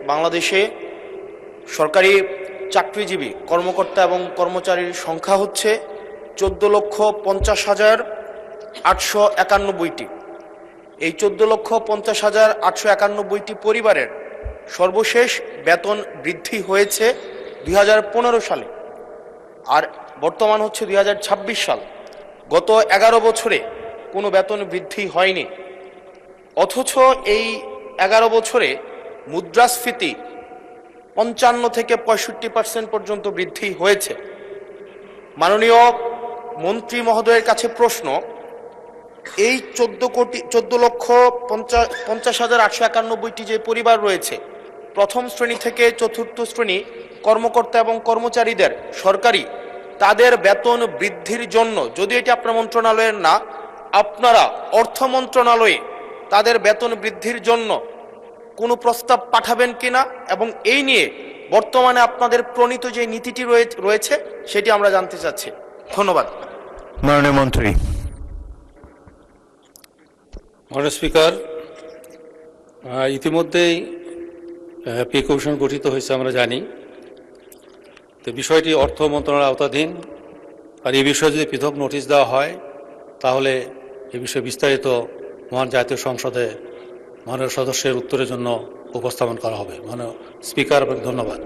বাংলাদেশে সরকারি চাকরিজীবী কর্মকর্তা এবং কর্মচারীর সংখ্যা হচ্ছে 14,50,891টি। এই 14,50,891টি পরিবারের সর্বশেষ বেতন বৃদ্ধি হয়েছে 2015 সালে, আর বর্তমান হচ্ছে 2026 সাল। গত 11 বছরে কোনো বেতন বৃদ্ধি হয়নি, অথচ এই 11 বছরে মুদ্রাস্ফীতি 55 থেকে 65% পর্যন্ত বৃদ্ধি হয়েছে। মাননীয় মন্ত্রী মহোদয়ের কাছে প্রশ্ন, এই 14,50,891টি যে পরিবার রয়েছে, প্রথম শ্রেণী থেকে চতুর্থ শ্রেণী কর্মকর্তা এবং কর্মচারীদের সরকারি তাদের বেতন বৃদ্ধির জন্য, যদি এটি আপনার মন্ত্রণালয়ের না, আপনারা অর্থ মন্ত্রণালয়ে তাদের বেতন বৃদ্ধির জন্য কোনো প্রস্তাব পাঠাবেন কিনা, এবং এই নিয়ে বর্তমানে আপনাদের প্রণীত যে নীতিটি রয়েছে সেটি আমরা জানতে চাচ্ছি। ধন্যবাদ। মাননীয় মন্ত্রী। মাননীয় স্পিকার, ইতিমধ্যেই পে কমিশন গঠিত হয়েছে আমরা জানি। তো বিষয়টি অর্থ মন্ত্রণালয়ের আওতাধীন, আর এই বিষয়ে যদি পৃথক নোটিশ দেওয়া হয় তাহলে এ বিষয়ে বিস্তারিত মহান জাতীয় সংসদে মাননীয় সদস্যের উত্তরের জন্য উপস্থাপন করা হবে। মাননীয় স্পিকার, আপনাকে ধন্যবাদ।